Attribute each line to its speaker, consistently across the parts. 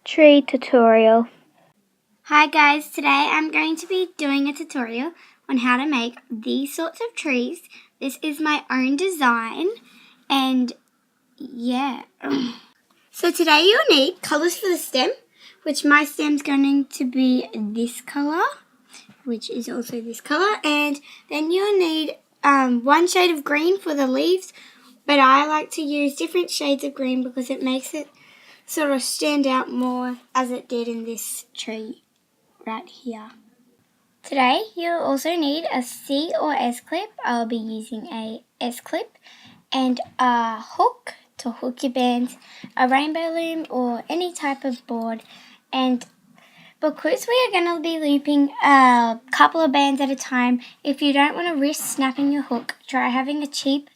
Speaker 1: tree tutorial.
Speaker 2: Hi guys, today I'm going to be doing a tutorial on how to make these sorts of trees. This is my own design and yeah. So today you'll need colours for the stem, which my stem's going to be this colour, which is also this colour, and then you'll need one shade of green for the leaves, but I like to use different shades of green because it makes it sort of stand out more as it did in this tree right here. Today you'll also need a C or S clip. I'll be using a S clip and a hook to hook your bands, a rainbow loom or any type of board, and because we are going to be looping a couple of bands at a time, if you don't want to risk snapping your hook, try having a cheap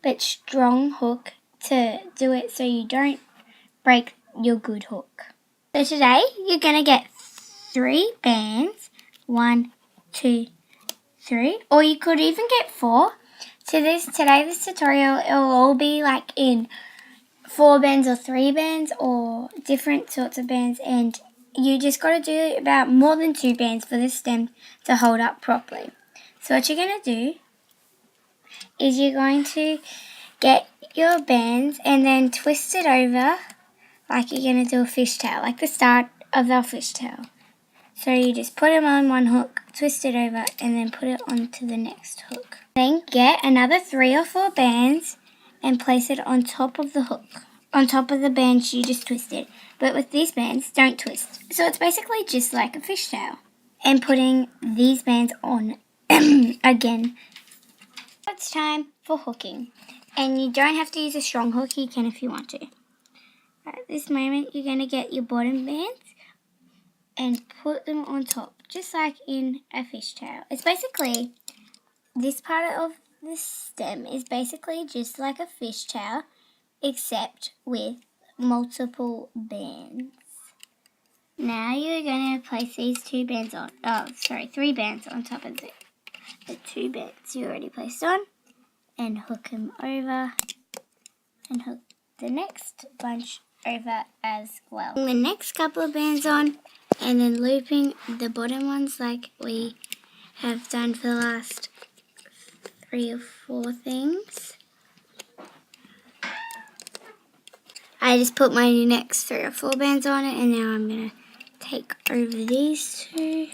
Speaker 2: but strong hook to do it so you don't break your good hook. So today you're going to get 3 bands, 1, 2, 3, or you could even get 4. This tutorial, it'll all be like in 4 bands or 3 bands or different sorts of bands, and you just got to do about more than 2 bands for this stem to hold up properly. So what you're going to do is you're going to get your bands and then twist it over like you're going to do a fishtail, like the start of our fishtail. So you just put them on one hook, twist it over, and then put it onto the next hook. Then get another 3 or 4 bands and place it on top of the hook, on top of the bands you just twisted. But with these bands, don't twist. So it's basically just like a fishtail. And putting these bands on again. It's time for hooking. And you don't have to use a strong hook, you can if you want to. At this moment, you're going to get your bottom bands and put them on top, just like in a fishtail. It's basically, this part of the stem is basically just like a fishtail, except with multiple bands. Now you're going to place these 3 bands on top of the 2 bands you already placed on, and hook them over, and hook the next bunch over as well. The next couple of bands on, and then looping the bottom ones like we have done for the last 3 or 4 things. I just put my next 3 or 4 bands on it, and now I'm going to take over these 2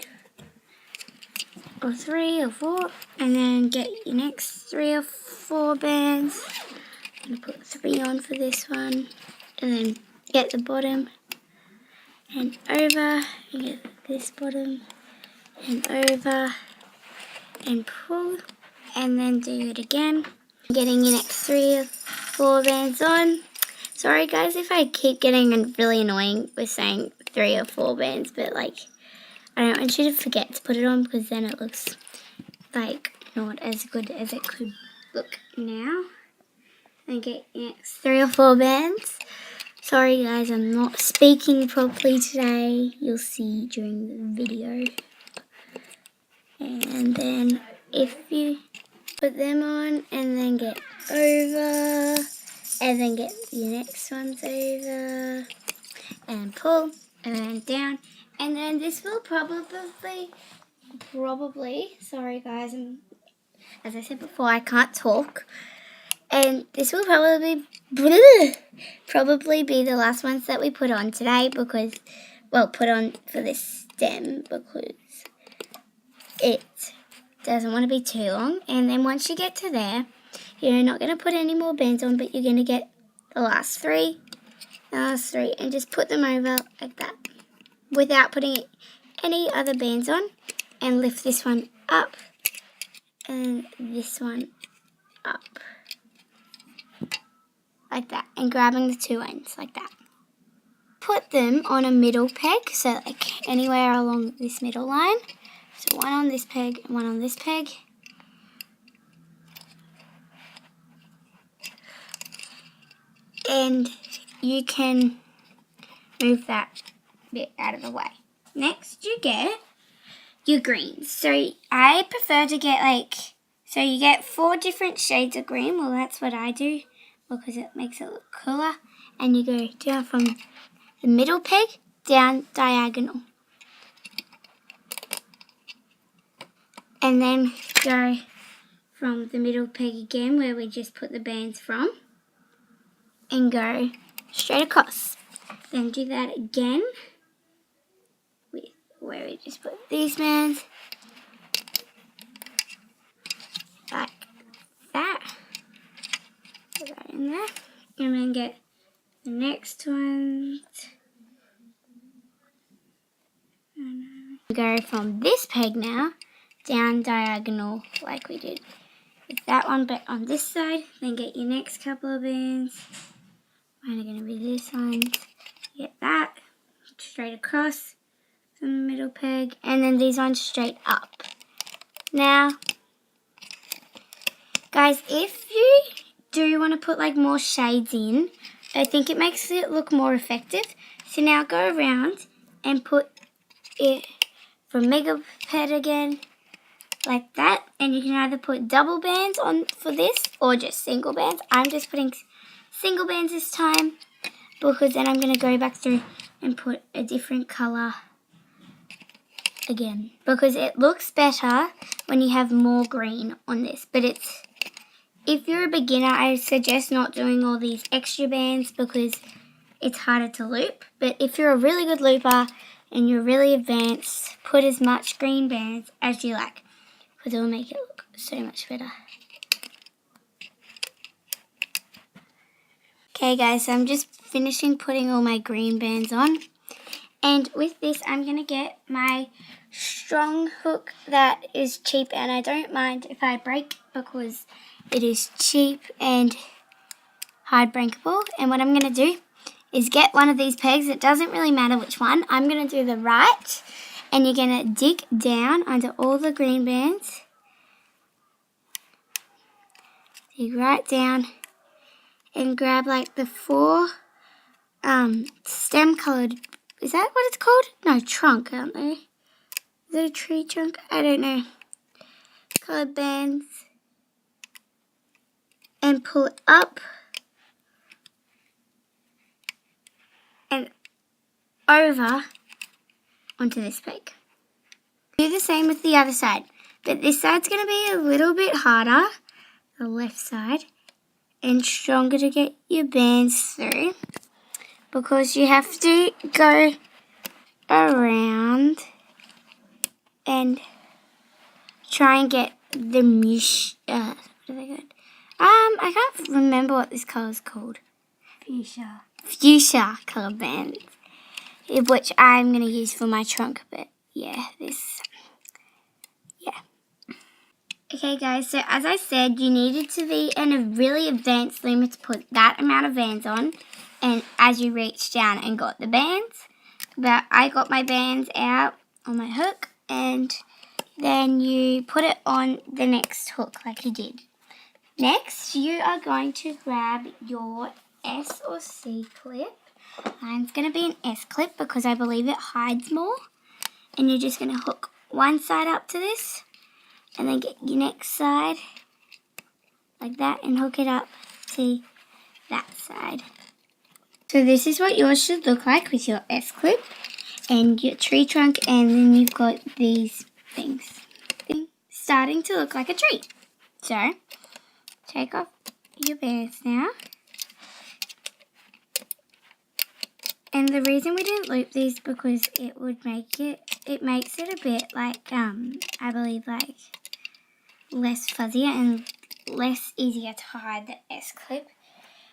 Speaker 2: or 3 or 4, and then get your next 3 or 4 bands. I'm going to put 3 on for this one, and then get the bottom and over, and get this bottom and over, and pull, and then do it again. Getting your next 3 or 4 bands on. Sorry guys if I keep getting really annoying with saying 3 or 4 bands, but like, I don't want you to forget to put it on because then it looks like not as good as it could look now. And get your next 3 or 4 bands. Sorry guys, I'm not speaking properly today. You'll see during the video. And then if you put them on and then get over, and then get your next ones over, and pull, and then down, and then this will probably, sorry guys, as I said before, I can't talk, and this will probably be the last ones that we put on today because, well, put on for this stem because it doesn't want to be too long. And then once you get to there, you're not going to put any more bands on, but you're going to get the last 3, and just put them over like that without putting any other bands on, and lift this one up and this one up like that, and grabbing the 2 ends like that. Put them on a middle peg, so like anywhere along this middle line. So 1 on this peg and 1 on this peg. And you can move that bit out of the way. Next you get your greens. So I prefer to get so you get 4 different shades of green. Well, that's what I do because it makes it look cooler. And you go down from the middle peg down diagonal. And then go from the middle peg again where we just put the bands from and go straight across. Then do that again with where we just put these bands like that. Put that in there and then get the next one. Go from this peg now down diagonal like we did with that one, but on this side. Then get your next couple of bands. Mine are going to be this one. Get that straight across from the middle peg, and then these ones straight up. Now, guys, if you do want to put like more shades in, I think it makes it look more effective. So now go around and put it from mega peg again, like that, and you can either put double bands on for this or just single bands. I'm just putting single bands this time because then I'm going to go back through and put a different colour again because it looks better when you have more green on this. But if you're a beginner, I suggest not doing all these extra bands because it's harder to loop. But if you're a really good looper and you're really advanced, put as much green bands as you like because it will make it look so much better. Okay guys, so I'm just finishing putting all my green bands on. And with this, I'm going to get my strong hook that is cheap, and I don't mind if I break because it is cheap and hard breakable. And what I'm going to do is get one of these pegs. It doesn't really matter which one. I'm going to do the right, and you're going to dig down under all the green bands. Dig right down and grab like the 4 stem coloured, is that what it's called? No, trunk, aren't they? Is it a tree trunk? I don't know. Coloured bands. And pull it up and over onto this peg. Do the same with the other side, but this side's going to be a little bit harder, the left side, and stronger to get your bands through because you have to go around and try and get the what are they called? I can't remember what this colour is called. Fuchsia colour bands, which I'm going to use for my trunk, but yeah. Okay guys, so as I said, you needed to be in a really advanced loomer to put that amount of bands on, and as you reach down and got the bands, but I got my bands out on my hook, and then you put it on the next hook like you did. Next, you are going to grab your S or C clip. Mine's going to be an S clip because I believe it hides more, and you're just going to hook one side up to this, and then get your next side like that and hook it up to that side. So this is what yours should look like with your S-clip and your tree trunk, and then you've got these things starting to look like a tree. So take off your bands now. And the reason we didn't loop these because it makes it a bit like, I believe like less fuzzy and less easier to hide the S-clip.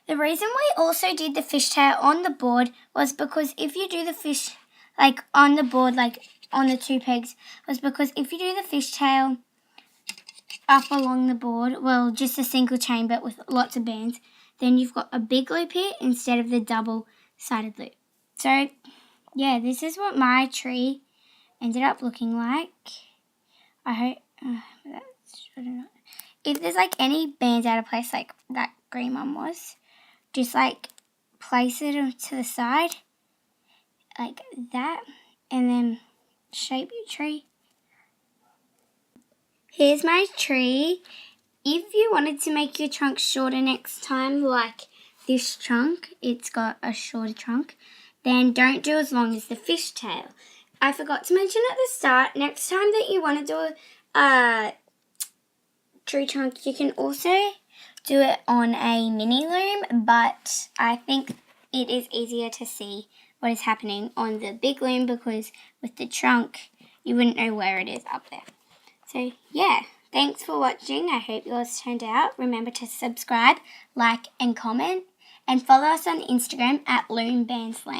Speaker 2: The reason we also did the fishtail on the board was because if you do the fish like on the board, like on the 2 pegs, was because if you do the fishtail up along the board, well, just a single chain but with lots of bands, then you've got a big loop here instead of the double-sided loop. So, yeah, this is what my tree ended up looking like. I hope, I don't know. If there's like any bands out of place like that green one was, just like place it to the side like that and then shape your tree. Here's my tree. If you wanted to make your trunk shorter next time, like this trunk, it's got a shorter trunk, then don't do as long as the fishtail. I forgot to mention at the start, next time that you want to do a tree trunk, you can also do it on a mini loom, but I think it is easier to see what is happening on the big loom because with the trunk, you wouldn't know where it is up there. So yeah, thanks for watching. I hope yours turned out. Remember to subscribe, like and comment, and follow us on Instagram at loombandslam.